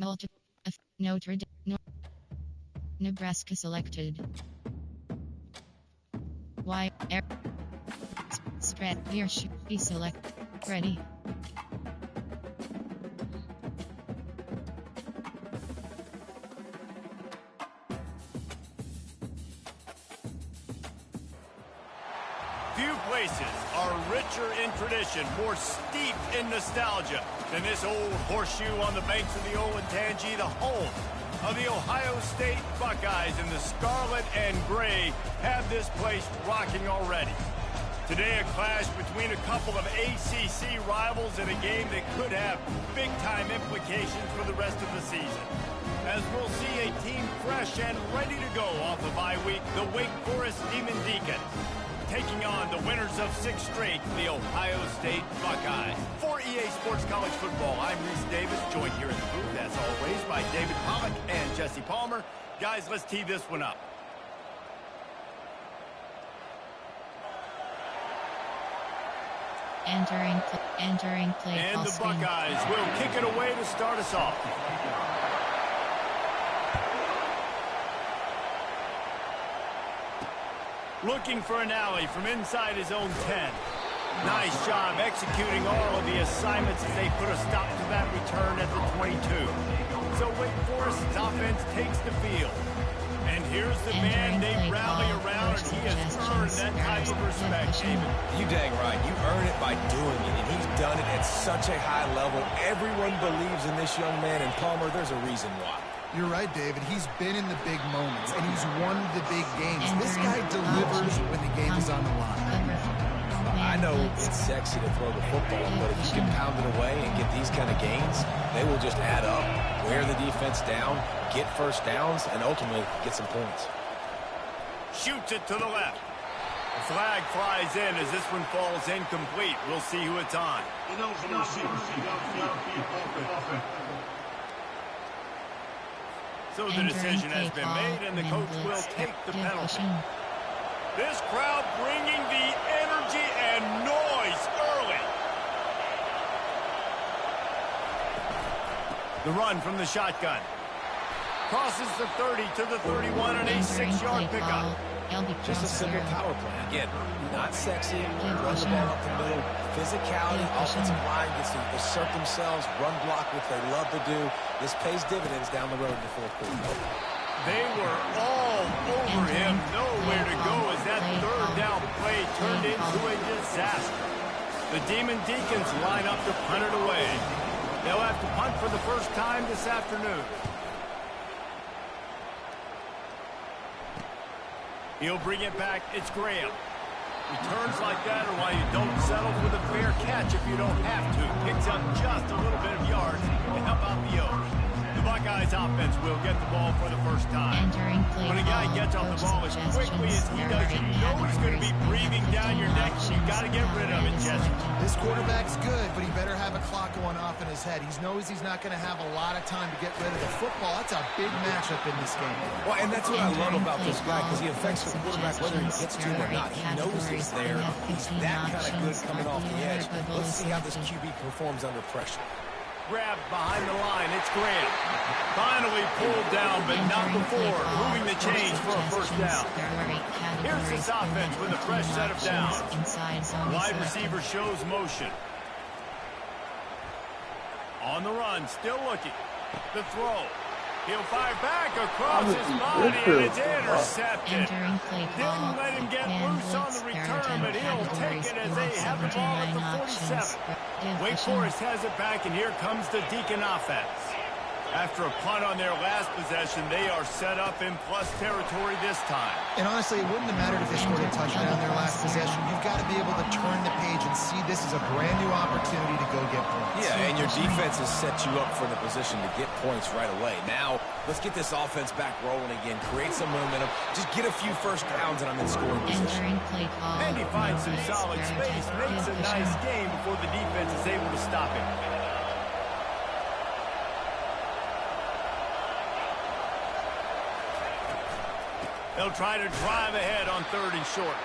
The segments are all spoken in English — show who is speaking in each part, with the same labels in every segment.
Speaker 1: Multi Notre Dame. Nebraska selected. Y. Air. Spread. Here should be select. Ready.
Speaker 2: Few places are richer in tradition, more steeped in nostalgia than this old horseshoe on the banks of the Olentangy, the home of the Ohio State Buckeyes, and the scarlet and gray have this place rocking already. Today, a clash between a couple of ACC rivals in a game that could have big-time implications for the rest of the season. As we'll see a team fresh and ready to go off the bye week, the Wake Forest Demon Deacons, taking on the winners of 6 straight, the Ohio State Buckeyes. For EA Sports College Football, I'm Reese Davis, joined here in the booth, as always, by David Pollack and Jesse Palmer. Guys, let's tee this one up.
Speaker 1: Entering play.
Speaker 2: And the Buckeyes will kick it away to start us off. Looking for an alley from inside his own 10. Nice job executing all of the assignments as they put a stop to that return at the 22. So Wake Forest's offense takes the field. And here's the man they rally around, and he has earned that type of respect, David.
Speaker 3: You dang right. You earn it by doing it, and he's done it at such a high level. Everyone believes in this young man, and Palmer, there's a reason why.
Speaker 4: You're right, David. He's been in the big moments, and he's won the big games. This guy delivers when the game is on the line.
Speaker 3: I know it's sexy to throw the football, but if you can pound it away and get these kind of gains, they will just add up, wear the defense down, get first downs, and ultimately get some points.
Speaker 2: Shoots it to the left. The flag flies in as this one falls incomplete. We'll see who it's on. So the decision has been made, and the coach will take the penalty. This crowd bringing the energy and noise early. The run from the shotgun. Crosses the 30 to the 31 and a 6-yard pickup.
Speaker 3: Just a simple power play. Again, not sexy, run the ball up the middle, physicality, offensive line gets to assert themselves, run block, which they love to do. This pays dividends down the road in the fourth quarter.
Speaker 2: They were all over him, nowhere to go as that third down play turned into a disaster. The Demon Deacons line up to punt it away. They'll have to punt for the first time this afternoon. He'll bring it back. It's Graham. Returns like that are why you don't settle for the fair catch if you don't have to. Picks up just a little bit of yards to help out the O's. The Buckeyes offense will get the ball for the first time. When a guy gets off the ball as quickly as he does, you know he's going to be breathing down your neck. You got to get rid of it, Jesse.
Speaker 4: This quarterback's good, but he better have a clock going off in his head. He knows he's not going to have a lot of time to get rid of the football. That's a big matchup in this game.
Speaker 3: Well, and that's what I love about this guy, because he affects the quarterback whether he gets to him or not. He knows he's there. He's that kind of good coming off the edge. Let's see how this QB performs under pressure.
Speaker 2: Grabbed behind the line. It's Graham. Finally pulled down, but not before moving the chains for a first down. Here's this offense with a fresh set of downs. Wide receiver shows motion. On the run, still looking. The throw. He'll fire back across his body, and it's intercepted. Didn't let him get loose on the return, but he'll take it as they have the ball at the 47. Wake Forest has it back, and here comes the Deacon offense. After a punt on their last possession, they are set up in plus territory this time.
Speaker 4: And honestly, it wouldn't have mattered if they scored a touchdown on their last possession. You've got to be able to turn the page and see this is a brand new opportunity to go get points.
Speaker 3: Yeah, and your defense has set you up for the position to get points right away. Now, let's get this offense back rolling again, create some momentum, just get a few first downs, and I'm in scoring position.
Speaker 2: And he finds some solid space, makes a nice game before the defense is able to stop him. They'll try to drive ahead on 3rd and short.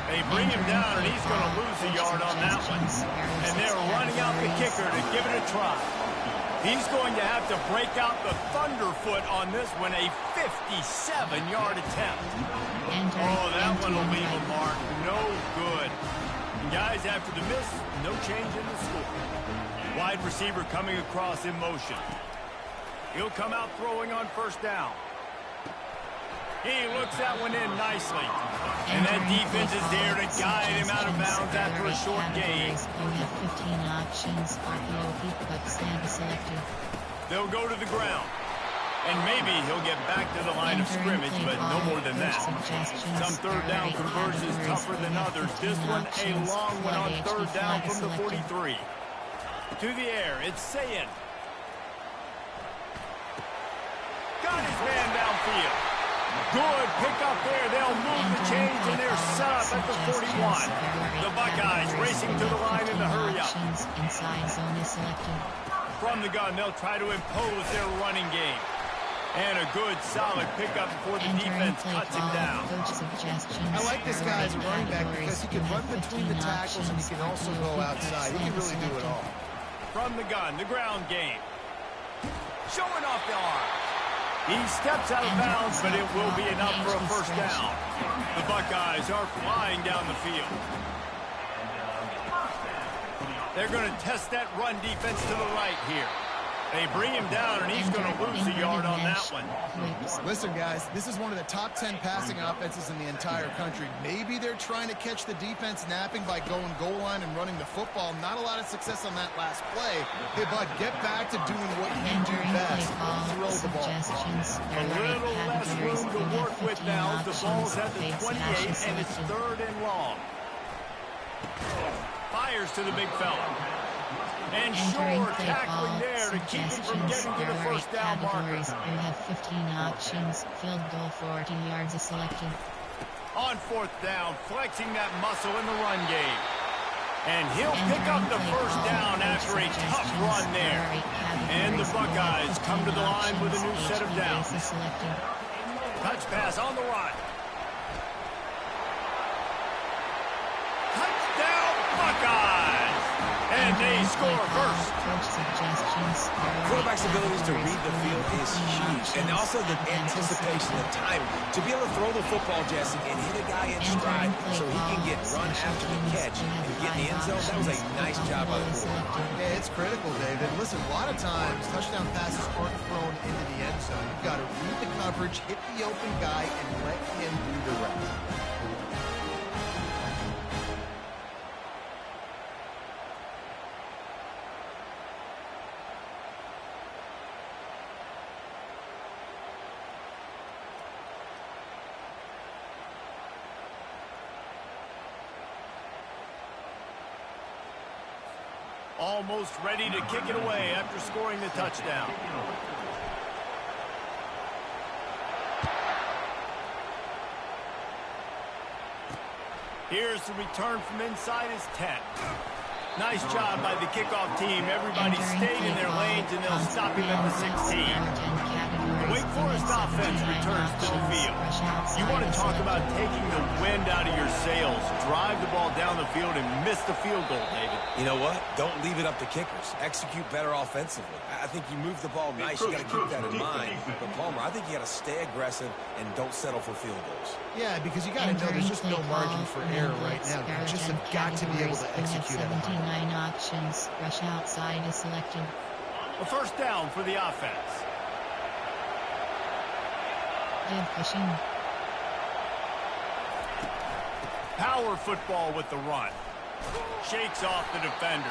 Speaker 2: They bring him down, and he's going to lose a yard on that one. And they're running out the kicker to give it a try. He's going to have to break out the Thunderfoot on this one, a 57-yard attempt. Oh, that one will leave a mark. No good. And guys, after the miss, no change in the score. Wide receiver coming across in motion. He'll come out throwing on first down. He looks that one in nicely. And that defense is there to guide him out of bounds after a short gain.
Speaker 1: You have 15 options, RPO, hooks, and selected.
Speaker 2: They'll go to the ground. And maybe he'll get back to the line of scrimmage, but no more than that. Some third down conversions tougher than others. This one a long one on third down from the 43. To the air, it's Sayin. Got his man downfield. Good pickup there. They'll move the chains, and they're set up at the 41. The Buckeyes racing to the line in the hurry-up. From the gun, they'll try to impose their running game. And a good, solid pickup before the defense cuts him down.
Speaker 4: I like this guy as a running back because he can run between the tackles and he can also go outside. He can really do it all.
Speaker 2: From the gun, the ground game. Showing off the arm. He steps out of bounds, but it will be enough for a first down. The Buckeyes are flying down the field. They're going to test that run defense to the right here. They bring him down, and he's going to lose a yard on that one.
Speaker 4: Listen, guys, this is one of the top 10 passing offenses in the entire country. Maybe they're trying to catch the defense napping by going goal line and running the football. Not a lot of success on that last play. Hey, Bud, get back to doing what you do best. Throw the ball.
Speaker 2: A little less room to work with now. The ball's at the 28, and it's third and long. Fires to the big fella. And sure, tackling there to keep him from getting to the first down marker.
Speaker 1: You have 15 options. Field goal 40 yards is selected.
Speaker 2: On fourth down, flexing that muscle in the run game. And he'll pick up the first down after a tough run there. And the Buckeyes come to the line with a new set of downs. Touch pass on the run. Touchdown, Buckeyes! And they score first.
Speaker 3: Quarterback's abilities to read the field is huge. And also the anticipation of time. To be able to throw the football, Jesse, and hit a guy in stride so he can get run after the catch and get in the end zone, that was a nice job by the quarterback.
Speaker 4: Yeah, it's critical, David. Listen, a lot of times, touchdown passes aren't thrown into the end zone. You've got to read the coverage, hit the open guy, and let him do the rest.
Speaker 2: Almost ready to kick it away after scoring the touchdown. Here's the return from inside his 10. Nice job by the kickoff team. Everybody stayed in their lanes, and they'll stop him at the 16. The Wake Forest offense returns to the field. You want to talk about taking the wind out of your sails. Drive the ball down the field and miss the field goal, David.
Speaker 3: You know what? Don't leave it up to kickers. Execute better offensively. I think you move the ball nice. You got to keep that in mind. But, Palmer, I think you got to stay aggressive and don't settle for field goals.
Speaker 4: Yeah, because you got to know there's just no margin for error right now. You just have got to be able to execute at a high level.
Speaker 1: 79 options. Rush outside is selected.
Speaker 2: A first down for the offense.
Speaker 1: Good pushing.
Speaker 2: Power football with the run. Shakes off the defender.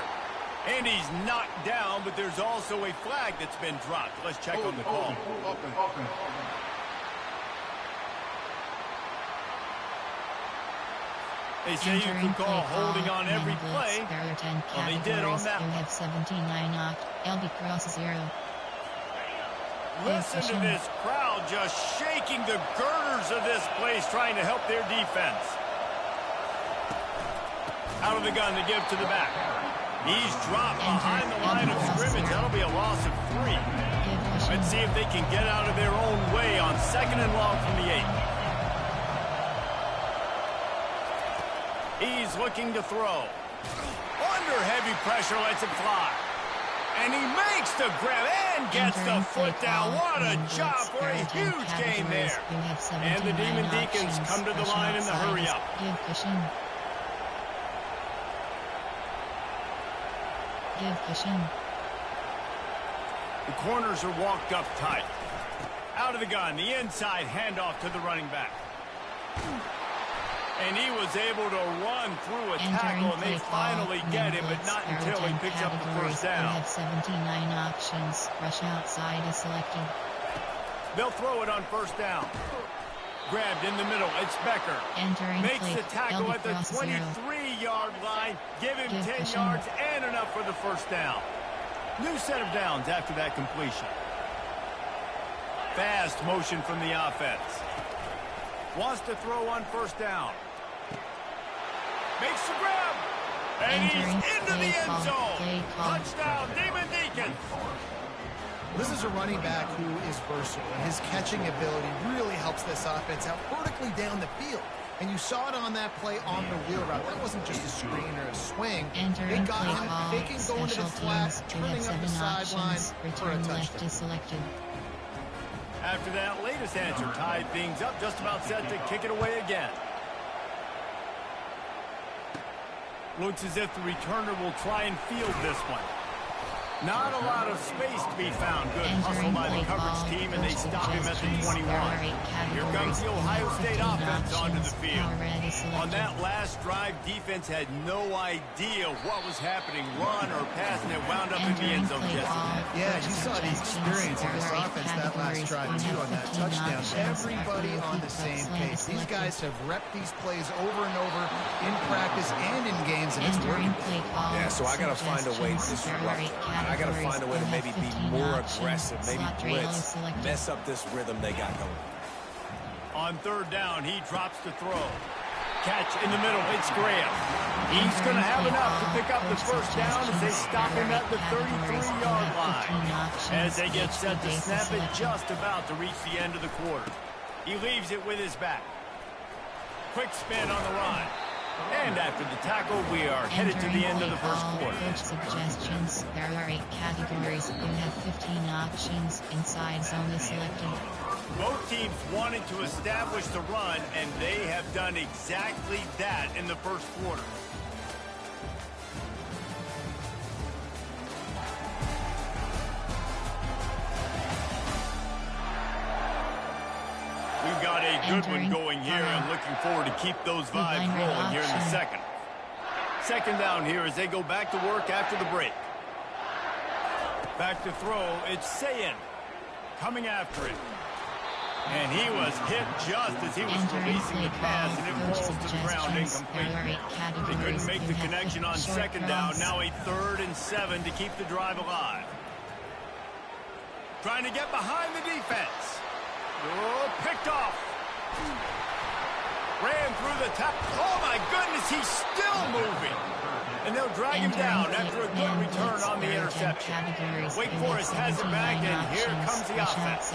Speaker 2: And he's knocked down, but there's also a flag that's been dropped. Let's check on the call. They say you can call holding on every play. Well, they did on that one.
Speaker 1: You have 79 knocked. LB cross 0.
Speaker 2: Listen to this crowd just shaking the girders of this place, trying to help their defense. Out of the gun to give to the back. He's dropped behind the line of scrimmage. That'll be a loss of 3. Let's see if they can get out of their own way on second and long from the 8. He's looking to throw. Under heavy pressure, lets it fly. And he makes the grab and gets the foot down. What a job for a huge gain there. And the Demon Deacons come to the line in the hurry up. The corners are walked up tight. Out of the gun, the inside handoff to the running back. And he was able to run through a tackle, and they finally get him, but not until he picks up the first down.
Speaker 1: We have 79 options. Rush outside is selected.
Speaker 2: They'll throw it on first down. Grabbed in the middle. It's Becker. Makes the tackle at the 23-yard line. Give him 10 yards and enough for the first down. New set of downs after that completion. Fast motion from the offense. Wants to throw on first down. Makes the grab. And he's into the end zone. Touchdown, Demon Deacons.
Speaker 4: This is a running back who is versatile, and his catching ability really helps this offense out vertically down the field. And you saw it on that play on the wheel route. That wasn't just a screen or a swing. They got him faking, going to the flat, turning up the sideline for a touchdown.
Speaker 2: After that latest answer tied things up, just about set to kick it away again. Looks as if the returner will try and field this one. Not a lot of space to be found. Good hustle by the coverage team, and they stop him at the 21. Here comes the Ohio State offense onto the field. On that last drive, defense had no idea what was happening, run or pass, and it wound up in the end zone, Jesse.
Speaker 4: Yeah, you saw the experience of this offense that last drive, too, on that touchdown. Everybody on the same pace. These guys have repped these plays over and over in practice and in games, and it's working.
Speaker 3: Yeah, so I got to find a way to disrupt. I got to find a way to maybe be more aggressive, maybe blitz, mess up this rhythm they got going.
Speaker 2: On third down, he drops to throw. Catch in the middle, it's Graham. He's going to have enough to pick up the first down as they stop him at the 33-yard line. As they get set to snap it, just about to reach the end of the quarter. He leaves it with his back. Quick spin on the run. And after the tackle, we are headed to the end of the first quarter.
Speaker 1: Suggestions. There are 8 categories. You have 15 options. Inside zone is selected.
Speaker 2: Both teams wanted to establish the run, and they have done exactly that in the first quarter. We've got a good one going here, and looking forward to keep those vibes rolling here in the second. Second down here as they go back to work after the break. Back to throw, it's Sayin coming after it. And he was hit just as he was releasing the pass, and it falls to the ground incomplete. They couldn't make the connection on second down. Now a 3rd and 7 to keep the drive alive. Trying to get behind the defense. Oh, picked off. Ran through the top. Oh, my goodness, he's still moving. And they'll drag him down after a good return on the interception. Wake Forest has it back, and here comes the offense.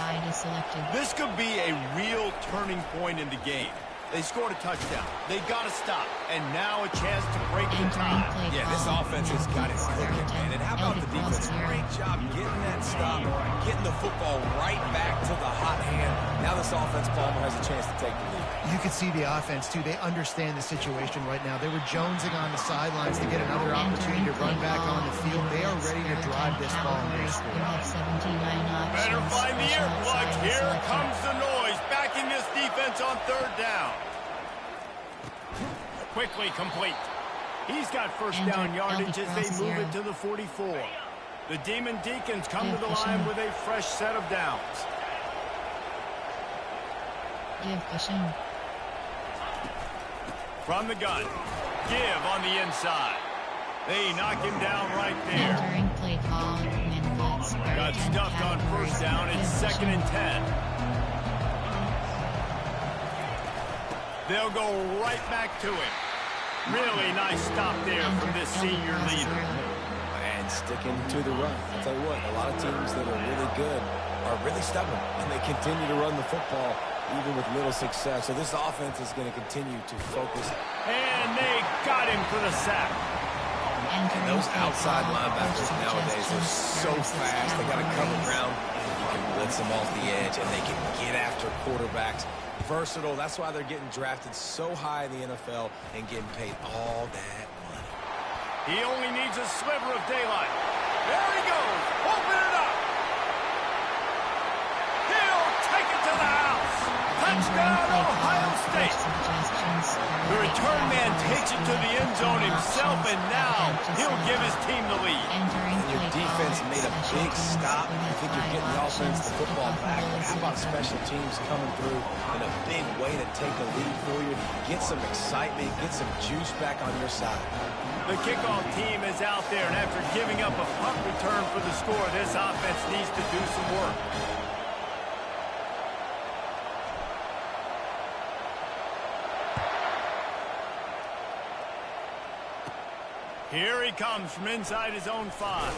Speaker 2: This could be a real turning point in the game. They scored a touchdown. They got to stop. And now a chance to break the tie.
Speaker 3: Yeah, this offense has got it cooking, man. And how about the defense? Great job getting that stop, getting the football right back to the hot hand. Now this offense, Palmer, has a chance to take the lead.
Speaker 4: You can see the offense, too. They understand the situation right now. They were jonesing on the sidelines to get another opportunity to run back on the field. They are ready to drive this ball and they score.
Speaker 2: Better find the earplugs. Here comes the noise. Backing this defense on third down. Quickly complete. He's got first down yardage as they move it to the 44. The Demon Deacons come to the line with a fresh set of downs. From the gun. Give on the inside. They knock him down right there. Got stuffed on first down. It's 2nd and 10. They'll go right back to him. Really nice stop there from this senior leader.
Speaker 3: And sticking to the run. I'll tell you what, a lot of teams that are really good are really stubborn, and they continue to run the football even with little success. So this offense is going to continue to focus.
Speaker 2: And they got him for the sack.
Speaker 3: And those outside linebackers nowadays are so fast. They got to cover ground. You can blitz them off the edge, and they can get after quarterbacks. Versatile. That's why they're getting drafted so high in the NFL and getting paid all that money.
Speaker 2: He only needs a sliver of daylight. There he goes. Open it up. He'll take it to the house. Touchdown, Ohio State. The return man takes it to the end zone himself, and now he'll give his team the lead.
Speaker 3: And your defense made a big stop. I think you're getting the offense, the football back. But how about special teams coming through in a big way to take the lead for you? Get some excitement, get some juice back on your side.
Speaker 2: The kickoff team is out there, and after giving up a punt return for the score, this offense needs to do some work. Here he comes from inside his own 5.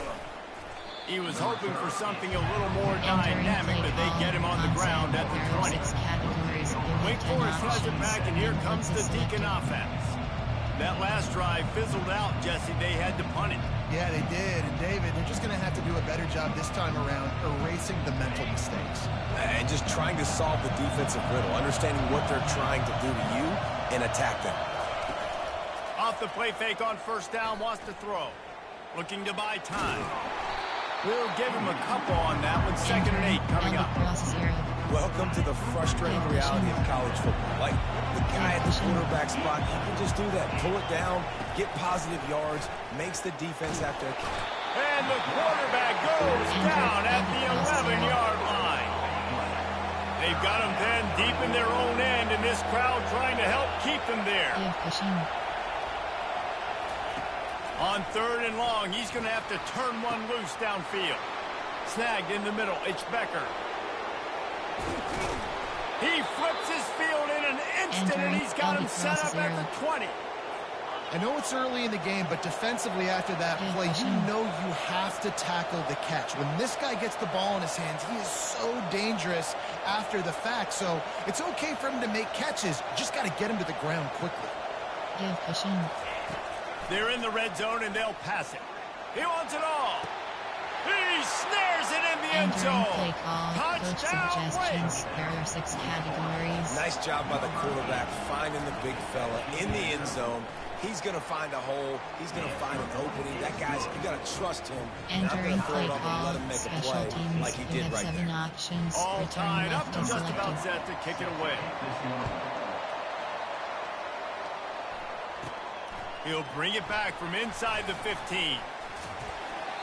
Speaker 2: He was hoping for something a little more dynamic, but they get him on the ground at the 20. Wake Forest has it back, and here comes the Deacon offense. That last drive fizzled out, Jesse. They had to punt it.
Speaker 4: Yeah, they did. And David, they're just going to have to do a better job this time around erasing the mental mistakes.
Speaker 3: And just trying to solve the defensive riddle, understanding what they're trying to do to you and attack them.
Speaker 2: Off the play fake on first down, wants to throw. Looking to buy time. We'll give him a couple on that one. 2nd and 8 coming up.
Speaker 3: Welcome to the frustrating reality of college football. Like, the guy at the quarterback spot, he can just do that. Pull it down, get positive yards, makes the defense have to...
Speaker 2: And the quarterback goes down at the 11-yard line. They've got him then deep in their own end, and this crowd trying to help keep them there. On 3rd and long, he's going to have to turn one loose downfield. Snagged in the middle, it's Becker. He flips his field in an instant, and he's got him set up at the 20.
Speaker 4: I know it's early in the game, but defensively after that play, you know you have to tackle the catch. When this guy gets the ball in his hands, he is so dangerous after the fact. So it's okay for him to make catches. Just got to get him to the ground quickly.
Speaker 2: They're in the red zone, and they'll pass it. He wants it all. He snares it in the end zone. Touchdown, Wake.
Speaker 1: There are 6 categories.
Speaker 3: Nice job by the quarterback finding the big fella in the end zone. He's going to find a hole. He's going to find an opening. That guy's, you got to trust him.
Speaker 1: Entering play
Speaker 3: and
Speaker 1: call,
Speaker 3: let him make a
Speaker 1: special
Speaker 3: play
Speaker 1: teams
Speaker 3: like he
Speaker 1: will
Speaker 3: did
Speaker 1: have
Speaker 3: right
Speaker 1: 7
Speaker 3: there.
Speaker 1: options.
Speaker 2: All
Speaker 1: Return
Speaker 2: tied up
Speaker 1: left
Speaker 2: to
Speaker 1: and
Speaker 2: just about
Speaker 1: selected.
Speaker 2: set to kick it away. He'll bring it back from inside the 15.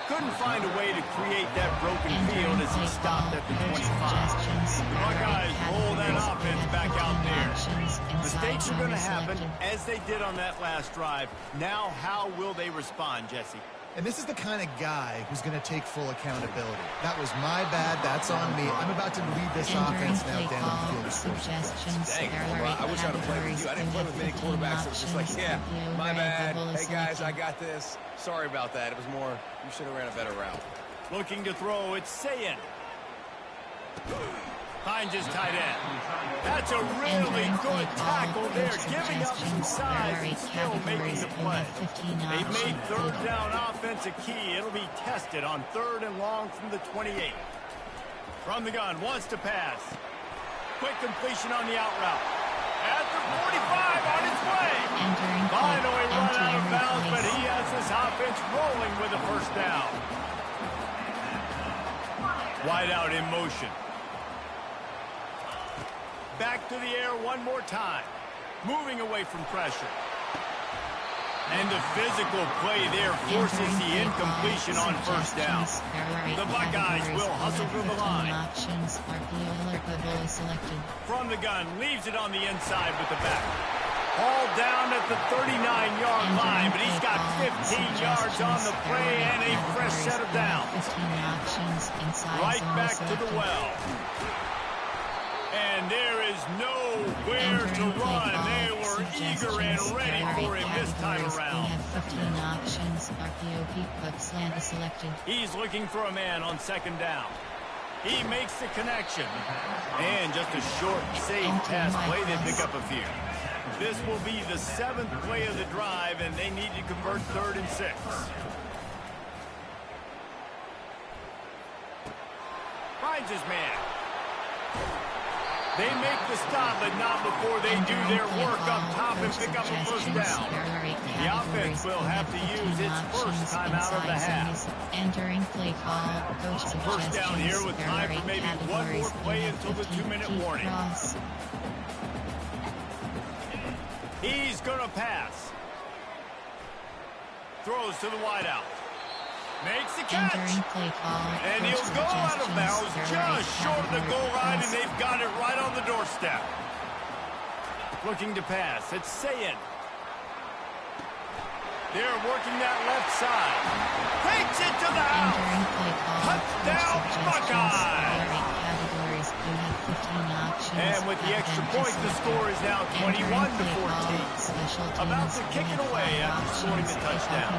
Speaker 2: Couldn't find a way to create that broken field as he stopped at the 25. The Buckeyes roll that offense back out there. Mistakes are going to happen, as they did on that last drive. Now, how will they respond, Jesse?
Speaker 4: And this is the kind of guy who's going to take full accountability. That was my bad. That's on me. I'm about to lead this offense now down the field.
Speaker 3: Dang, I wish I'd have played with you. I didn't play with many quarterbacks. It was just like, yeah, my bad. Hey, guys, I got this. Sorry about that. It was more, you should have ran a better route.
Speaker 2: Looking to throw, it's Sayin. Finds his tight end. That's a really good tackle there, giving up some size and still making the play. They've made 3rd down offense a key. It'll be tested on 3rd and long from the 28. From the gun, wants to pass. Quick completion on the out route. At the 45, on its way. Finally run out of bounds, but he has this offense rolling with a 1st down. Wide out in motion. Back to the air one more time. Moving away from pressure. And the physical play there forces the incompletion on 1st down. The Buckeyes will hustle to the line. From the gun, leaves it on the inside with the back. All down at the 39-yard line, but he's got 15 yards on the play and a fresh set of downs. Right back to the well. And there is nowhere to run. They were eager and ready for him this time around. He's looking for a man on 2nd down. He makes the connection. And just a short, safe pass play. They pick up a few. This will be the 7th play of the drive, and they need to convert 3rd and 6. Finds his man. They make the stop, but not before they do their work up top and pick up a first down. The offense will have to use its first timeout of the half.
Speaker 1: Entering play call, coach
Speaker 2: First down here with time for maybe one more play until the 2-minute warning. He's going to pass. Throws to the wideout. Makes the catch. And he'll go out of bounds just short of the goal line, and they've got it right on the doorstep. Looking to pass. It's Sayin. They're working that left side. Takes it to the house. Touchdown, Buckeyes. And with the extra point, the score is now 21-14. About to kick it away after scoring the touchdown.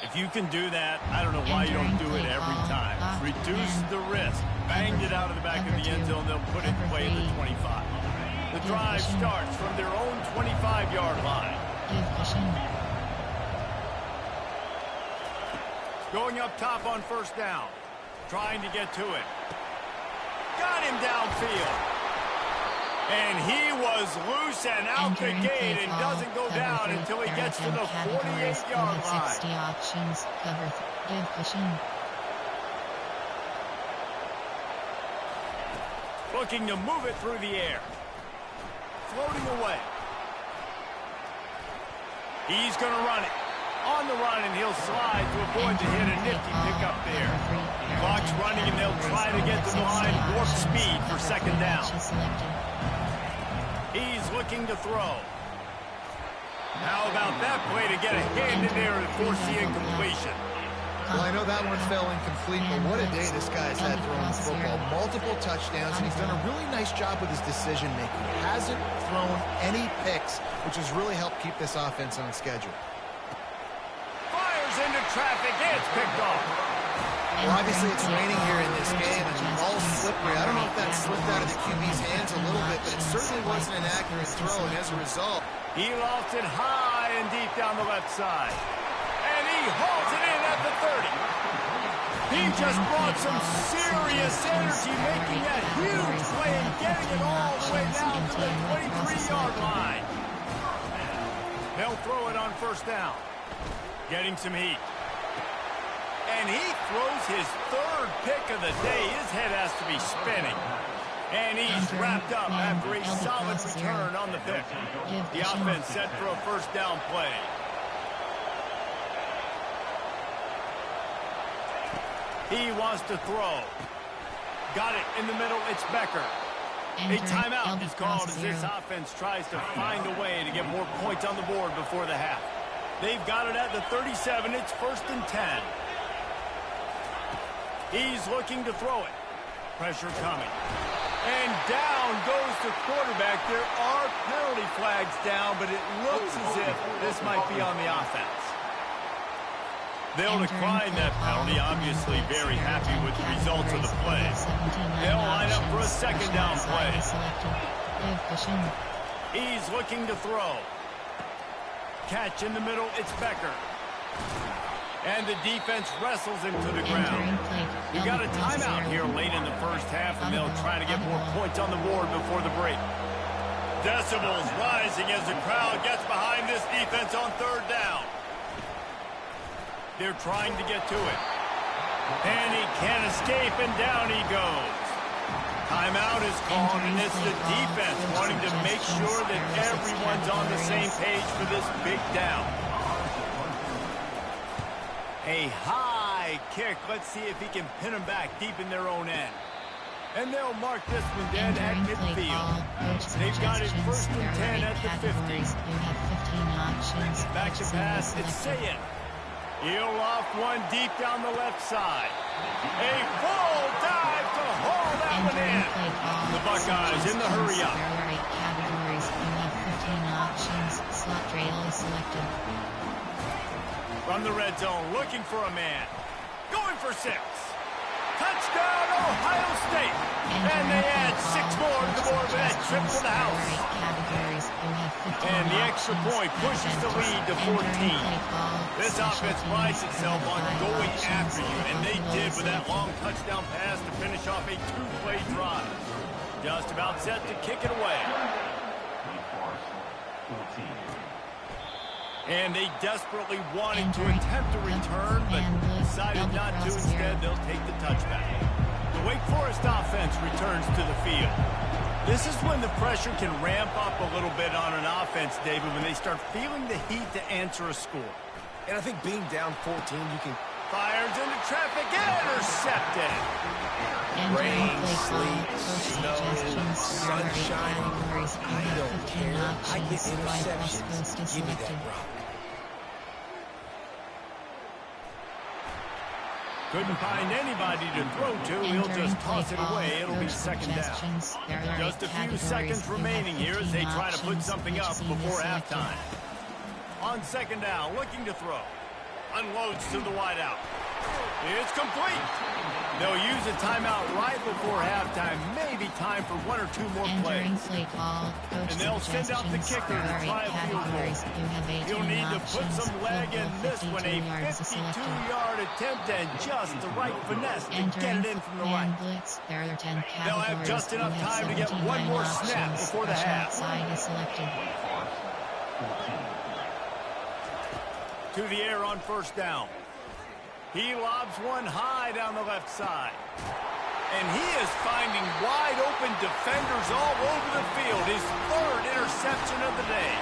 Speaker 2: If you can do that, I don't know why you don't do it every time. Reduce the risk. Banged it out of the back of the end zone. They'll put it in play at the 25. The drive starts from their own 25-yard line. Going up top on first down. Trying to get to it. Got him downfield. And he was loose and out the gate and doesn't go down until he gets to the 48-yard line.
Speaker 1: 60 options, cover, give pushing.
Speaker 2: Looking to move it through the air. Floating away. He's going to run it. On the run, and he'll slide to avoid the hit. A nifty pickup there. Clock's running, and they'll try to get to the line. Warp speed for second down. He's looking to throw. How about that play to get a hand in there and force the incompletion?
Speaker 4: Well, I know that one fell incomplete, but what a day this guy's had throwing the football. Multiple touchdowns, and he's done a really nice job with his decision-making. Hasn't thrown any picks, which has really helped keep this offense on schedule.
Speaker 2: Fires into traffic. It's picked off.
Speaker 4: Well, obviously it's raining here in this game, and the ball's slippery. I don't know if that slipped out of the QB's hands a little bit, but it certainly wasn't an accurate throw, and as a result,
Speaker 2: he lost it high and deep down the left side. And he hauls it in at the 30. He just brought some serious energy, making that huge play and getting it all the way down to the 23-yard line. They'll throw it on first down. Getting some heat. And he throws his 3rd pick of the day. His head has to be spinning. And he's wrapped up after a solid return on the pick. The offense set for a first down play. He wants to throw. Got it in the middle. It's Becker. A timeout is called as this offense tries to find a way to get more points on the board before the half. They've got it at the 37. It's 1st and 10. He's looking to throw it. Pressure coming. And down goes the quarterback. There are penalty flags down, but it looks as if this might be on the offense. They'll decline that penalty, obviously very happy with the results of the play. They'll line up for a second down play. He's looking to throw. Catch in the middle, it's Becker. And the defense wrestles him to the ground. We got a timeout here late in the first half, and they'll try to get more points on the board before the break. Decibels rising as the crowd gets behind this defense on 3rd down. They're trying to get to it. And he can't escape, and down he goes. Timeout is called, and it's the defense wanting to make sure that everyone's on the same page for this big down. A high kick. Let's see if he can pin them back deep in their own end. And they'll mark this one dead at midfield. They've got it 1st and 10 at the 50. Back to pass, it's Sayin. He'll loft one deep down the left side. A full dive to haul that one in. The Buckeyes in the hurry up.
Speaker 1: Categories, you have 15 options. Slot trail is selected.
Speaker 2: From the red zone, looking for a man. Going for 6. Touchdown, Ohio State. And they add 6 more to the board with that trip to the house. And the extra point pushes the lead to 14. This offense prides itself on going after you, and they did with that long touchdown pass to finish off a 2-play drive. Just about set to kick it away. And they desperately wanted to attempt a return, but decided not to. Instead, they'll take the touchback. The Wake Forest offense returns to the field. This is when the pressure can ramp up a little bit on an offense, David, when they start feeling the heat to answer a score.
Speaker 3: And I think being down 14, you can...
Speaker 2: Fires into traffic, intercepted.
Speaker 3: Rain, sleet, snow, sunshine, I don't care. I get interceptions. Give me that rock.
Speaker 2: Couldn't find anybody to throw to. He'll just toss it away. It'll be second down. Just a few seconds remaining here as they try to put something up before halftime. On second down, looking to throw. Unloads to the wideout. It's complete. They'll use a timeout right before halftime. Maybe time for 1 or 2 more plays. And they'll send out the kicker to try a field goal. He'll need to put some leg in this one. A 52-yard attempt and just the right finesse to get it in from the right. They'll have just enough time to get one more snap before the half. To the air on first down. He lobs one high down the left side. And he is finding wide open defenders all over the field. His 3rd interception of the day.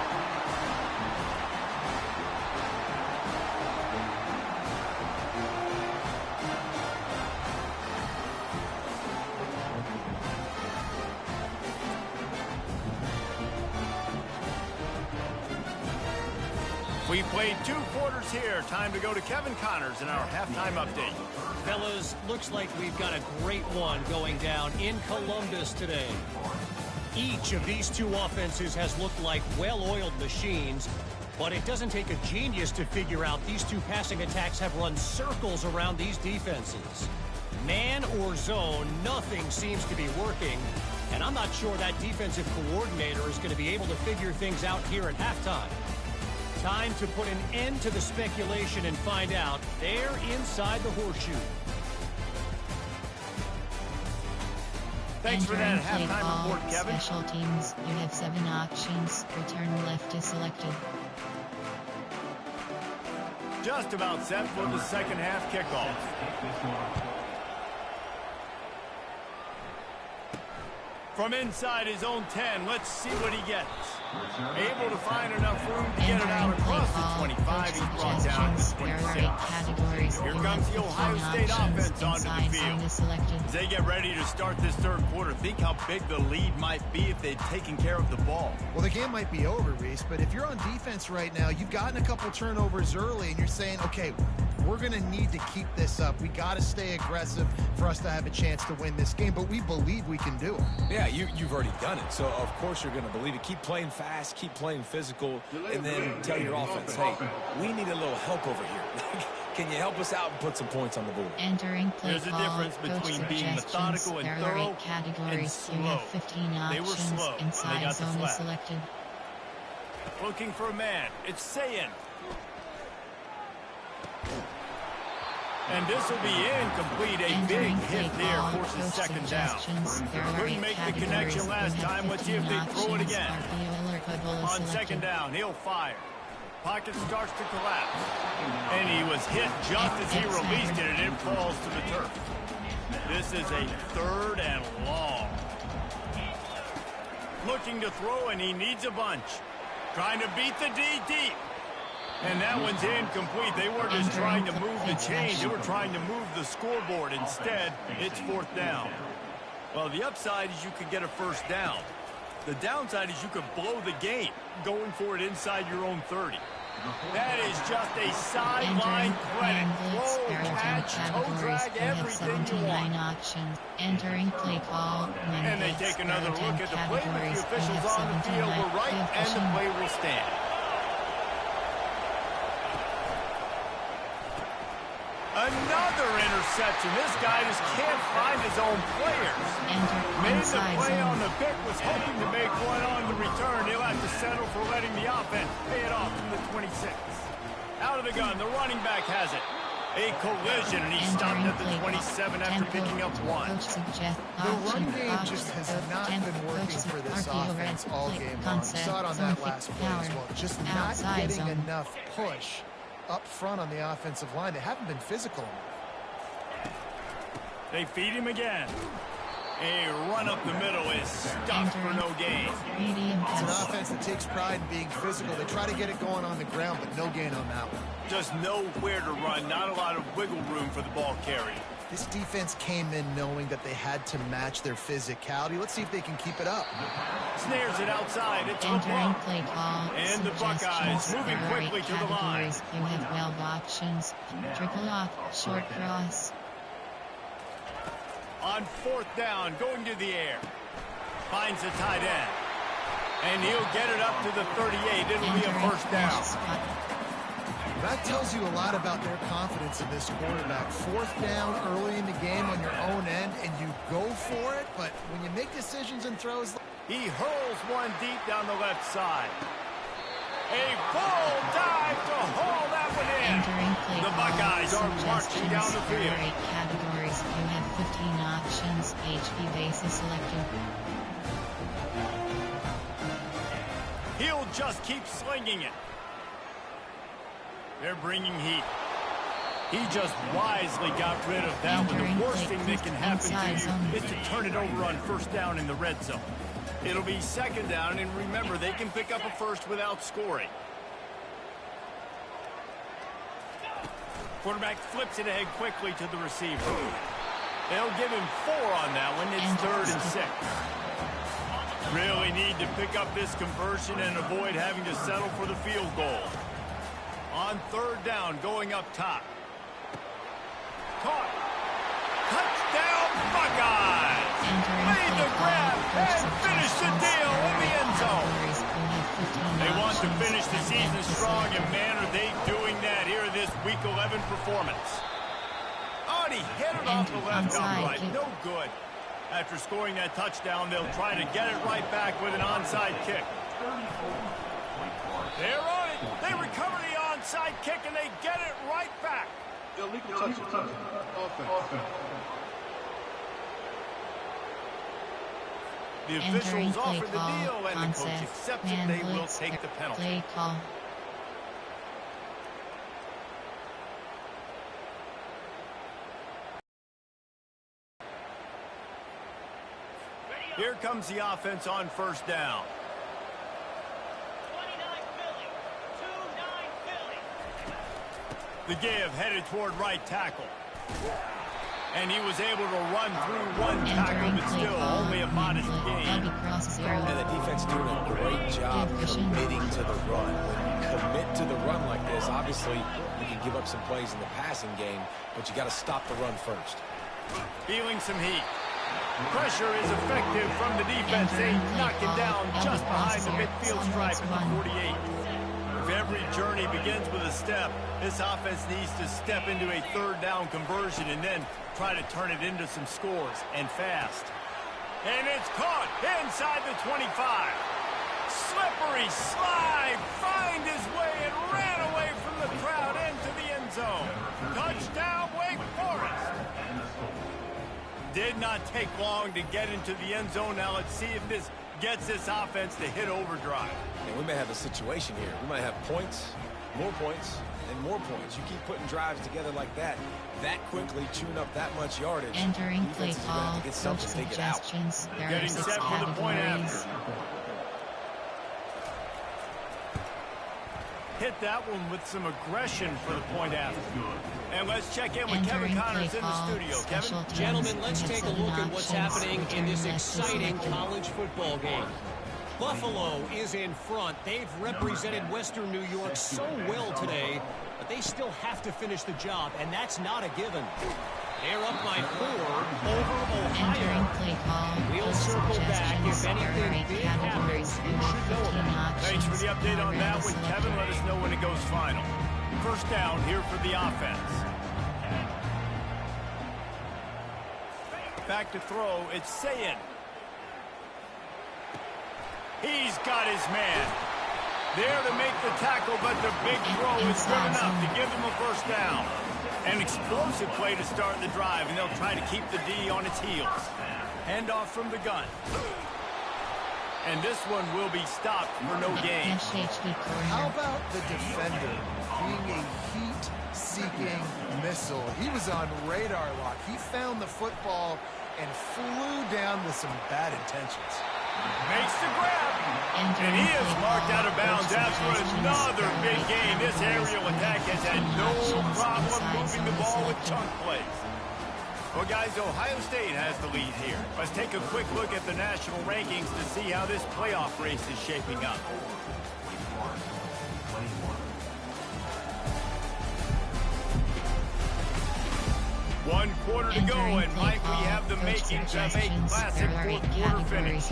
Speaker 2: We played 2 quarters here. Time to go to Kevin Connors in our halftime update.
Speaker 5: Fellas, looks like we've got a great one going down in Columbus today. Each of these 2 offenses has looked like well-oiled machines, but it doesn't take a genius to figure out these 2 passing attacks have run circles around these defenses. Man or zone, nothing seems to be working, and I'm not sure that defensive coordinator is going to be able to figure things out here at halftime. Time to put an end to the speculation and find out. They're inside the horseshoe.
Speaker 2: Thanks for that halftime report, Kevin.
Speaker 1: Special teams, you have 7 options. Return left is selected.
Speaker 2: Just about set for the second half kickoff. From inside his own 10, let's see what he gets. Able to find enough room to get it out across the 25. He's brought down to 26. Here comes the Ohio State offense onto the field. As they get ready to start this 3rd quarter, think how big the lead might be if they'd taken care of the ball.
Speaker 4: Well, the game might be over, Reese, but if you're on defense right now, you've gotten a couple turnovers early, and you're saying, okay, we're going to need to keep this up. We got to stay aggressive for us to have a chance to win this game, but we believe we can do it.
Speaker 3: Yeah, you've already done it, so of course you're going to believe it. Keep playing fast, keep playing physical, and then tell your offense, hey, we need a little help over here. Can you help us out and put some points on the board?
Speaker 2: There's a difference between being methodical and thorough and slow. They were slow, and they got the flag. Looking for a man. It's Sayin. And this will be incomplete. A big hit there forces second down. Couldn't make the connection last time. Let's see if they throw it again. On second down, he'll fire. Pocket starts to collapse. And he was hit just as he released it, and it falls to the turf. This is a 3rd and long. Looking to throw, and he needs a bunch. Trying to beat the D deep. And that one's incomplete. They weren't just trying to move the chain. They were trying to move the scoreboard. Instead, it's 4th down. Well, the upside is you could get a 1st down. The downside is you could blow the game going for it inside your own 30. That is just a sideline credit. Throw, catch, toe drag, everything you want.
Speaker 1: Entering play call.
Speaker 2: And they take another look at the play with the officials on the field. We're right, and the play will stand. Another interception. This guy just can't find his own players. Made the play on the pick, was hoping to make one on the return. He'll have to settle for letting the offense pay it off from the 26. Out of the gun, the running back has it. A collision, and he stopped at the 27 after picking up one.
Speaker 4: The run game just has not been working for this offense all game long. We saw it on that last play as well. Just not getting enough push up front on the offensive line. They haven't been physical enough.
Speaker 2: They feed him again. A run up the middle is stuffed for no gain.
Speaker 4: It's an offense that takes pride in being physical. They try to get it going on the ground, but no gain on that one.
Speaker 2: Just nowhere to run. Not a lot of wiggle room for the ball carrier.
Speaker 4: This defense came in knowing that they had to match their physicality. Let's see if they can keep it up.
Speaker 2: Snares it outside. It's a block. And the Buckeyes moving quickly to the line.
Speaker 1: You have 12 options. Triple off, short cross.
Speaker 2: On fourth down, going to the air. Finds the tight end. And he'll get it up to the 38. It'll be a first down.
Speaker 4: That tells you a lot about their confidence in this quarterback. Fourth down early in the game on your own end, and you go for it, but when you make decisions and throws...
Speaker 2: He hurls one deep down the left side. A full dive to haul that one in. The Buckeyes are marching down the field.
Speaker 1: Categories. You have 15 options. HP basis selected.
Speaker 2: He'll just keep slinging it. They're bringing heat. He just wisely got rid of that one. The worst thing that can happen to you is to turn it over on first down in the red zone. It'll be second down, and remember, they can pick up a first without scoring. Quarterback flips it ahead quickly to the receiver. They'll give him 4 on that one. It's 3rd and 6. Really need to pick up this conversion and avoid having to settle for the field goal. On third down, going up top. Caught. Touchdown, Buckeyes! Made the grab and finished the deal in the end zone. They want to finish the season strong, and man, are they doing that here in this Week 11 performance. Oh, and he hit it off the left outright. No good. After scoring that touchdown, they'll try to get it right back with an onside kick. They're on it. They recover the onside kick, and they get it right back.
Speaker 6: Illegal touch. Offense.
Speaker 2: The officials offered the deal, and the coach accepted. They will take the penalty.
Speaker 1: Play call.
Speaker 2: Here comes the offense on first down. 29 Philly. The give headed toward right tackle. And he was able to run through one tackle, but still only a modest gain.
Speaker 3: And the defense doing a great job committing to the run. When you commit to the run like this, obviously you can give up some plays in the passing game, but you got to stop the run first.
Speaker 2: Feeling some heat. Pressure is effective from the defense. They knock him down just behind the midfield stripe at the 48. If every journey begins with a step, this offense needs to step into a third down conversion and then try to turn it into some scores, and fast. And it's caught inside the 25. Slippery slide, find his way and ran away from the crowd into the end zone. Touchdown, Wake Forest. Did not take long to get into the end zone. Now let's see if this gets this offense to hit overdrive.
Speaker 3: And we may have a situation here. We might have points, more points, and more points. You keep putting drives together like that quickly, chewing up that much yardage.
Speaker 1: Entering play call,
Speaker 3: coach
Speaker 1: suggestions. There
Speaker 2: Getting
Speaker 1: are 6
Speaker 2: set for the point
Speaker 1: categories.
Speaker 2: after. Hit that one with some aggression for the point after. And let's check in with Kevin Connors in the studio. Kevin?
Speaker 5: Gentlemen, let's take a look at what's happening in this exciting college football game. Buffalo is in front. They've represented Western New York so well today, but they still have to finish the job, and that's not a given. They're up by 4 over Ohio.
Speaker 1: Play call.
Speaker 5: We'll circle back if anything big happens. You should know about it.
Speaker 2: Thanks for the update on that one, Kevin. Let us know when it goes final. First down here for the offense. Back to throw. It's Sayin. He's got his man. There to make the tackle, but the big throw is good enough to give them a first down. An explosive play to start the drive, and they'll try to keep the D on its heels. Handoff from the gun. And this one will be stopped for no gain.
Speaker 4: How about the defender being a heat-seeking missile? He was on radar lock. He found the football and flew down with some bad intentions.
Speaker 2: Makes the grab. And he is marked out of bounds after another big game. This aerial attack has had no problem moving the ball with chunk plays. Well, guys, Ohio State has the lead here. Let's take a quick look at the national rankings to see how this playoff race is shaping up. One quarter to go, and Mike, we have the makings of a classic fourth quarter finish.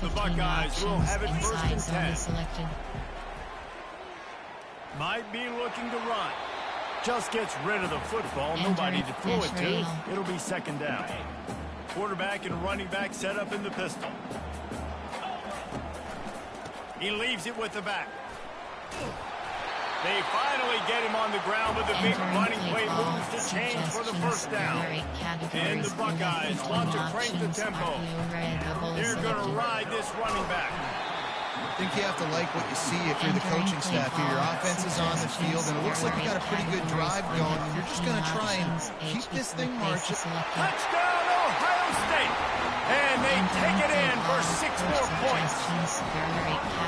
Speaker 2: The Buckeyes will have it first and 10. Might be looking to run. Just gets rid of the football. Nobody to throw it to. It'll be second down. Quarterback and running back set up in the pistol. He leaves it with the back. They finally get him on the ground with a big running play moves to change for the first down. And the Buckeyes want to crank the tempo. They're going to ride this running back.
Speaker 4: I think you have to like what you see if you're the coaching staff here. Your offense is on the field, and it looks like you got a pretty good drive going, and you're just going to try and keep this thing marching.
Speaker 2: Touchdown, Ohio State! And they take it in for 6 more points.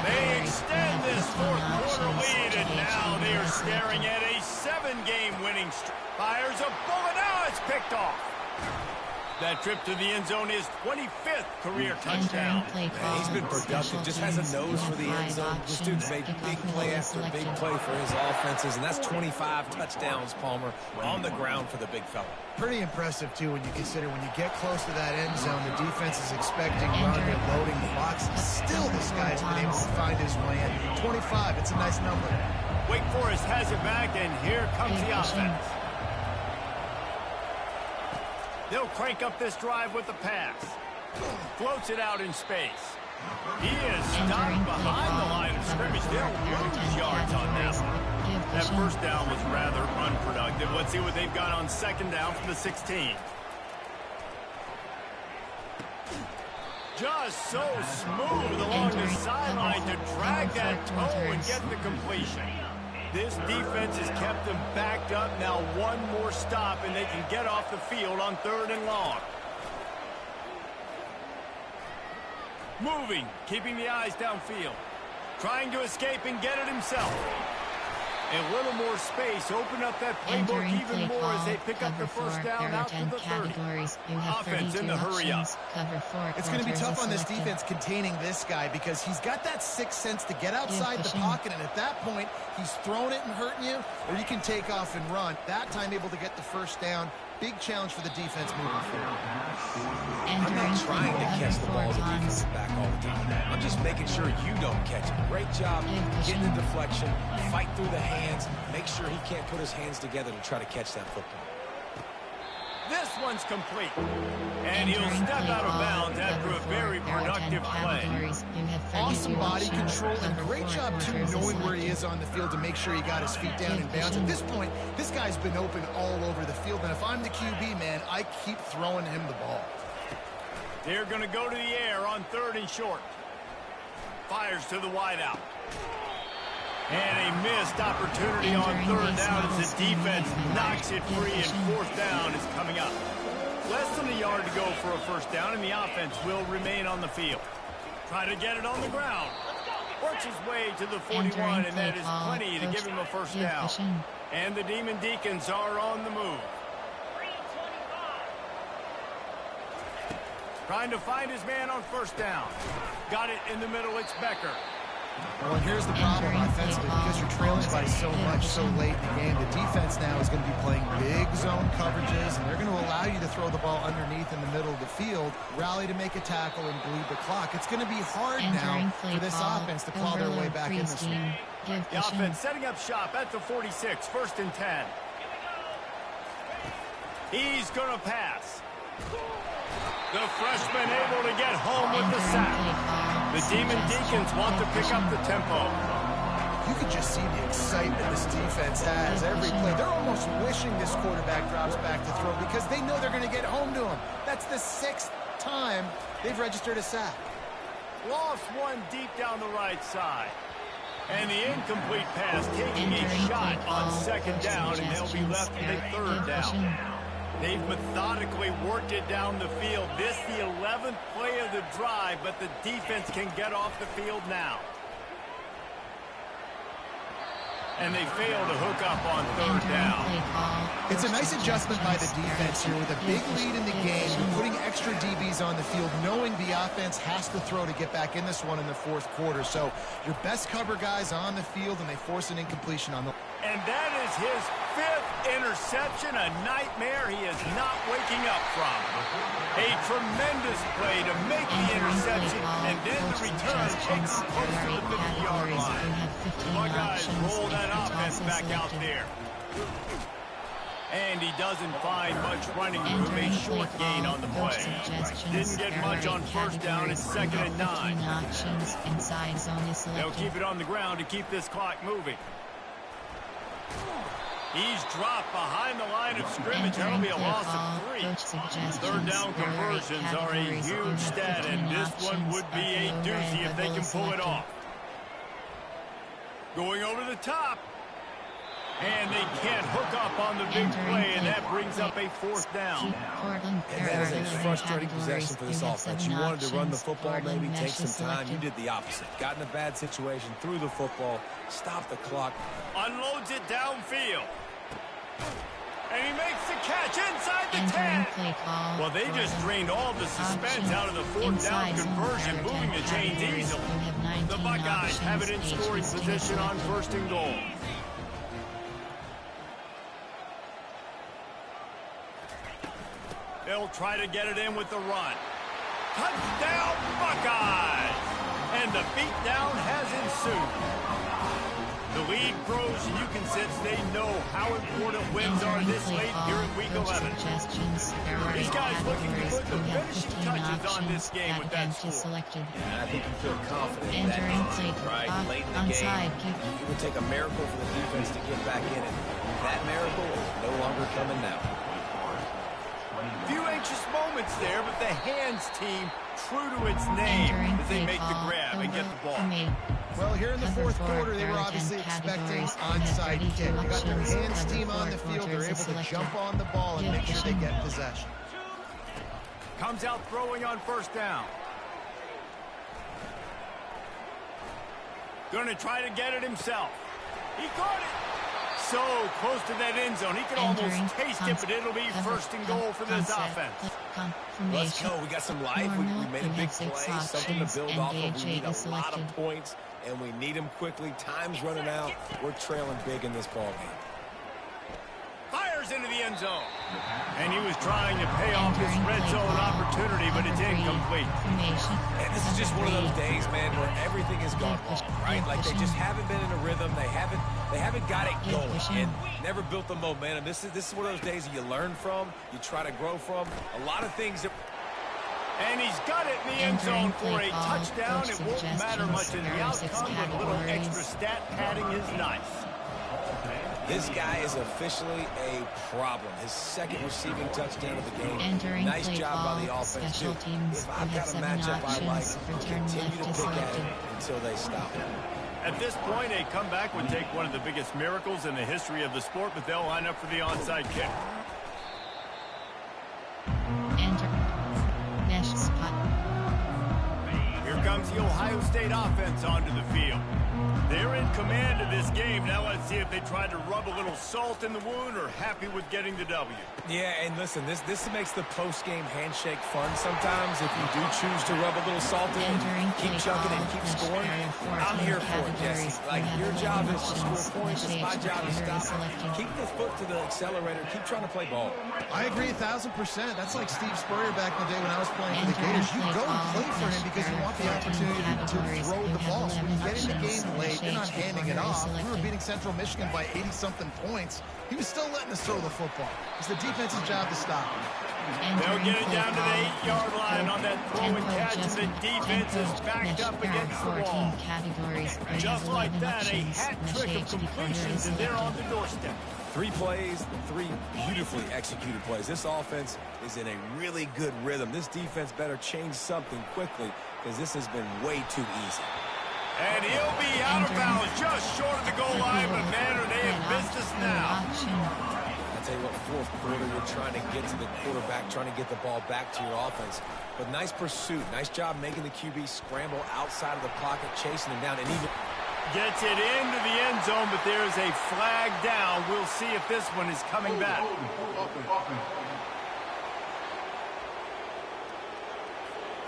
Speaker 2: They extend this fourth quarter lead, and now they are staring at a 7-game winning streak. Fires a bullet. Now it's picked off. That trip to the end zone is 25th career touchdown.
Speaker 3: He's been productive, just has a nose for the end zone. This dude's made big play after big play for his offenses, and that's 25 touchdowns, Palmer, on the ground for the big fella.
Speaker 4: Pretty impressive, too, when you consider when you get close to that end zone, the defense is expecting run, they're loading the box. Still, this guy's been able to find his way in. 25, it's a nice number.
Speaker 2: Wake Forest has it back, and here comes the offense. They'll crank up this drive with the pass. Floats it out in space. He is stopped behind the line of scrimmage. They'll lose yards on that one. That first down was rather unproductive. Let's see what they've got on second down from the 16. Just so smooth along the sideline to drag that toe and get the completion. This defense has kept them backed up. Now one more stop, and they can get off the field on 3rd and long. Moving, keeping the eyes downfield. Trying to escape and get it himself. A little more space. Open up that playbook even more as they pick up the first down out to the 30. Offense in the hurry up.
Speaker 4: It's going to be tough on this defense containing this guy because he's got that sixth sense to get outside the pocket, and at that point, he's throwing it and hurting you, or you can take off and run. That time able to get the first down. Big challenge for the defense moving forward.
Speaker 3: I'm not trying to catch the ball as a defensive back all the time. I'm just making sure you don't catch it. Great job getting the deflection, fight through the hands, make sure he can't put his hands together to try to catch that football.
Speaker 2: This one's complete. And he'll step out of bounds after a very productive play.
Speaker 4: Awesome body control and great job, too, knowing where he is on the field to make sure he got his feet down in bounds. At this point, this guy's been open all over the field, and if I'm the QB, man, I keep throwing him the ball.
Speaker 2: They're going to go to the air on 3rd and short. Fires to the wideout. And a missed opportunity on 3rd down as the defense knocks it free, and 4th down is coming up. Less than a yard to go for a first down, and the offense will remain on the field. Try to get it on the ground. Works his way to the 41, and that is plenty to give him a first down. And the Demon Deacons are on the move. Trying to find his man on first down. Got it in the middle, it's Becker.
Speaker 4: Well, and here's the problem offensively, because you're trailing by so much so late in the game. The defense now is going to be playing big zone coverages, and they're going to allow you to throw the ball underneath in the middle of the field, rally to make a tackle, and bleed the clock. It's going to be hard now for this offense to claw their way back in this one.
Speaker 2: The offense setting up shop at the 46, 1st and 10. He's going to pass. The freshman able to get home with the sack. The Demon Deacons want to pick up the tempo.
Speaker 4: You can just see the excitement this defense has every play. They're almost wishing this quarterback drops back to throw because they know they're going to get home to him. That's the 6th time they've registered a sack.
Speaker 2: Lost one deep down the right side. And the incomplete pass taking a shot on 2nd down, and they'll be left with a 3rd down. They've methodically worked it down the field. This the 11th play of the drive, but the defense can get off the field now. And they fail to hook up on 3rd down.
Speaker 4: It's a nice adjustment by the defense here with a big lead in the game, putting extra DBs on the field, knowing the offense has to throw to get back in this one in the 4th quarter. So your best cover guys on the field, and they force an incompletion on the...
Speaker 2: And that is his 5th interception, a nightmare he is not waking up from. A tremendous play to make the interception, and then the return takes him close to the 50-yard line. Buckeyes roll that offense back out there. And he doesn't find much running room, a short gain on the play. Didn't get much on 1st down, it's 2nd and 9. They'll keep it on the ground to keep this clock moving. He's dropped behind the line of scrimmage. That'll be a loss of 3. 3rd down conversions are a huge stat, and this one would be a doozy if they can pull it off. Going over the top. And they can't hook up on the big play, and that brings up a 4th down.
Speaker 3: And that is a frustrating possession for this offense. You wanted to run the football, maybe take some time. You did the opposite. Got in a bad situation, threw the football, stopped the clock.
Speaker 2: Unloads it downfield. And he makes the catch inside the 10. Well, they just drained all the suspense out of the 4th down conversion, moving the chains easily. The Buckeyes have it in scoring position on 1st and goal. They'll try to get it in with the run. Touchdown, Buckeyes! And the beatdown has ensued. The lead grows, and you can sense they know how important wins are this late here in Week 11. These guys looking to put the finishing touches on this game with that score.
Speaker 3: And I think you feel confident that right late in the game. It would take a miracle for the defense to get back in it. That miracle is no longer coming now.
Speaker 2: Few anxious moments there, but the hands team true to its name as they make the grab and get the ball.
Speaker 4: Well, here in the 4th quarter, they were obviously expecting onside kick. They got their hands team on the field. They're able to jump on the ball and make sure they get possession.
Speaker 2: Comes out throwing on 1st down. Going to try to get it himself. He caught it. So close to that end zone. He could almost taste it, but it'll be 1st and goal for this offense.
Speaker 3: Let's go. We got some life. We made a big play, something to build off of. We need a lot of points, and we need them quickly. Time's running out. We're trailing big in this ballgame.
Speaker 2: Fires into the end zone. And he was trying to pay off his red zone opportunity, but it's incomplete.
Speaker 3: And this is just one of those days, man, where everything has gone wrong, right? Like they just haven't been in a rhythm. They haven't got it going and never built the momentum. This is one of those days that you learn from, you try to grow from. A lot of things that...
Speaker 2: And he's got it in the end zone for a touchdown. It won't matter much in the outcome, but a little extra stat padding is nice.
Speaker 3: This guy is officially a problem. His 2nd receiving touchdown of the game. Nice job by the offense, too. If I've got a matchup I like, I'll continue to pick at it until they stop it.
Speaker 2: At this point, a comeback would take one of the biggest miracles in the history of the sport, but they'll line up for the onside kick. Here comes the Ohio State offense onto the field. They're in command of this game. Now let's see if they try to rub a little salt in the wound or happy with getting the W.
Speaker 3: Yeah, and listen, this makes the post-game handshake fun sometimes. If you do choose to rub a little salt in, keep chugging and keep scoring. I'm here for it, Jesse. Like, your job is to score points. It's my job to stop. Keep the foot to the accelerator. Keep trying to play ball.
Speaker 4: I agree 1,000%. That's like Steve Spurrier back in the day when I was playing for the Gators. You go and play for him because you want the opportunity to throw the ball. So when you get in the game late, they're not handing it off. We were beating Central Michigan by 80-something points. He was still letting us throw the football. It's the defense's job to stop him.
Speaker 2: They'll get it down to the 8-yard line on that throw and catch, and the defense is backed up against the wall. Just like that, a hat trick of completions, and they're on the doorstep.
Speaker 3: 3 plays, 3 beautifully executed plays. This offense is in a really good rhythm. This defense better change something quickly because this has been way too easy.
Speaker 2: And he'll be out of bounds just short of the goal line, but man, are they in business now.
Speaker 3: I tell you what, fourth quarter, you're trying to get to the quarterback, trying to get the ball back to your offense. But nice pursuit. Nice job making the QB scramble outside of the pocket, chasing him down, and even
Speaker 2: gets it into the end zone, but there's a flag down. We'll see if this one is coming back.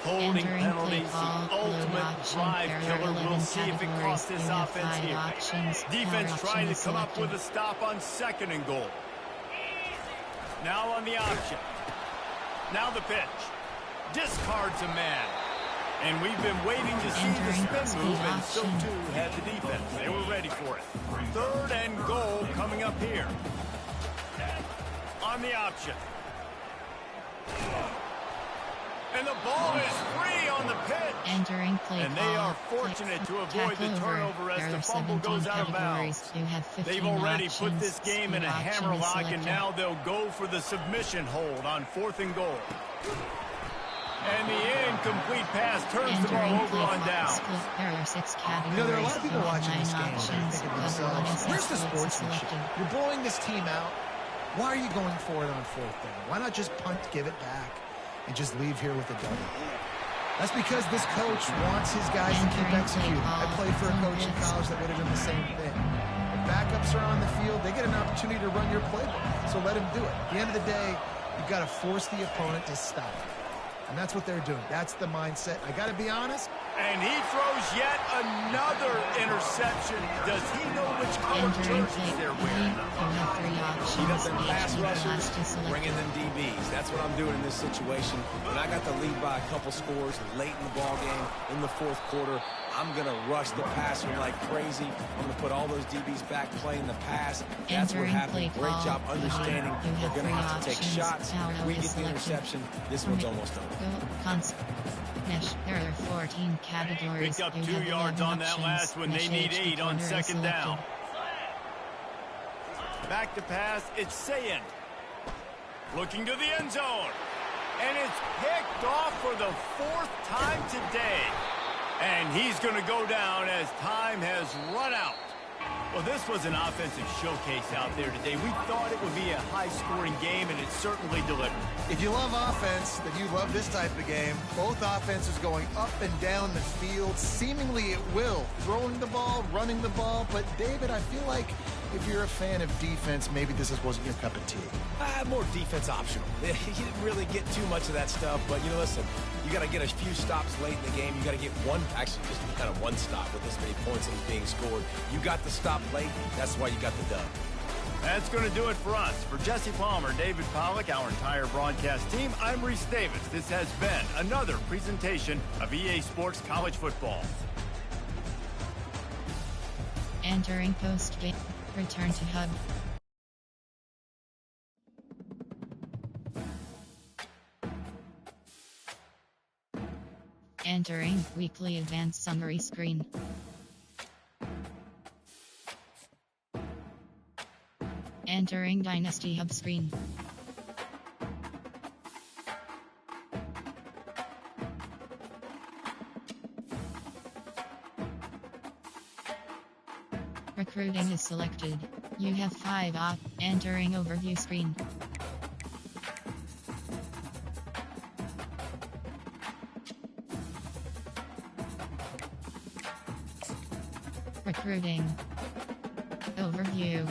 Speaker 2: Holding penalties, the ultimate drive killer. We'll see if it costs this offense here. Defense trying to come up with a stop on 2nd and goal. Now on the option. Now the pitch. Discards a man. And we've been waiting to see the spin move, and so too had the defense. They were ready for it. 3rd and goal coming up here. On the option. And the ball is free on the pitch.
Speaker 1: Entering play
Speaker 2: and they are fortunate to avoid the turnover as the fumble goes out of bounds. They've already put this game in a hammerlock, and now they'll go for the submission hold on 4th and goal. And the incomplete pass turns the ball over on down.
Speaker 7: You know, there are a lot of people watching this game thinking to themselves, where's the sportsmanship? You're blowing this team out. Why are you going for it on 4th down? Why not just punt, give it back, and just leave here with a W? That's because this coach wants his guys to keep executing. I played for a coach in college that would have done the same thing. If backups are on the field, they get an opportunity to run your playbook, so let them do it. At the end of the day, you've got to force the opponent to stop. And that's what they're doing. That's the mindset. I got to be honest.
Speaker 2: And he throws yet another interception. Does he know which color jerseys they're wearing?
Speaker 3: He does them pass rushers, bringing them DBs. That's what I'm doing in this situation. When I got the lead by a couple scores late in the ball game, in the 4th quarter, I'm going to rush the passer like crazy. I'm going to put all those DBs back playing the pass. That's what happened. Great job understanding. They're going to have to take shots. If we get the interception, this one's almost over.
Speaker 1: There are 14 categories.
Speaker 2: Picked up 2 yards on that last one. They need 8 on 2nd down. Back to pass. It's Sayin. Looking to the end zone. And it's picked off for the 4th time today. And he's going to go down as time has run out. Well, this was an offensive showcase out there today. We thought it would be a high-scoring game, and it certainly delivered.
Speaker 4: If you love offense, then you love this type of game. Both offenses going up and down the field, seemingly at will. Throwing the ball, running the ball. But, David, I feel like if you're a fan of defense, maybe this wasn't your cup of tea.
Speaker 3: More defense optional. You didn't really get too much of that stuff, but, you know, listen, you got to get a few stops late in the game. You got to get just kind of one stop with this many points that was being scored. You got the stop late. That's why you got the dub.
Speaker 2: That's going to do it for us. For Jesse Palmer, David Pollack, our entire broadcast team, I'm Reese Davis. This has been another presentation of EA Sports College Football.
Speaker 1: Entering post-game. Return to hub. Entering weekly advanced summary screen. Entering Dynasty Hub screen. Recruiting is selected. You have 5 op. Entering overview screen. Recruiting. Overview.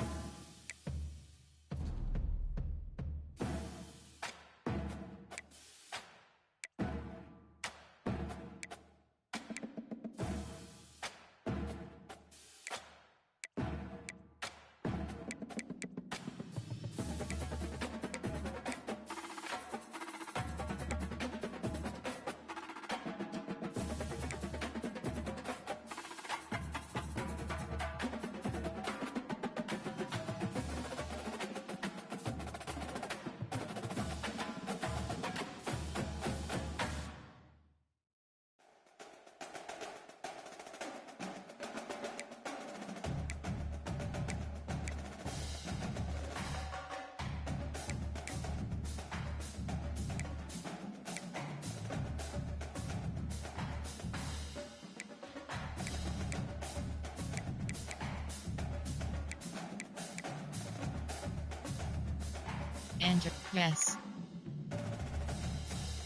Speaker 1: Enter. Yes.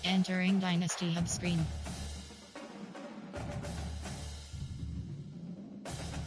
Speaker 1: Entering Dynasty Hub screen.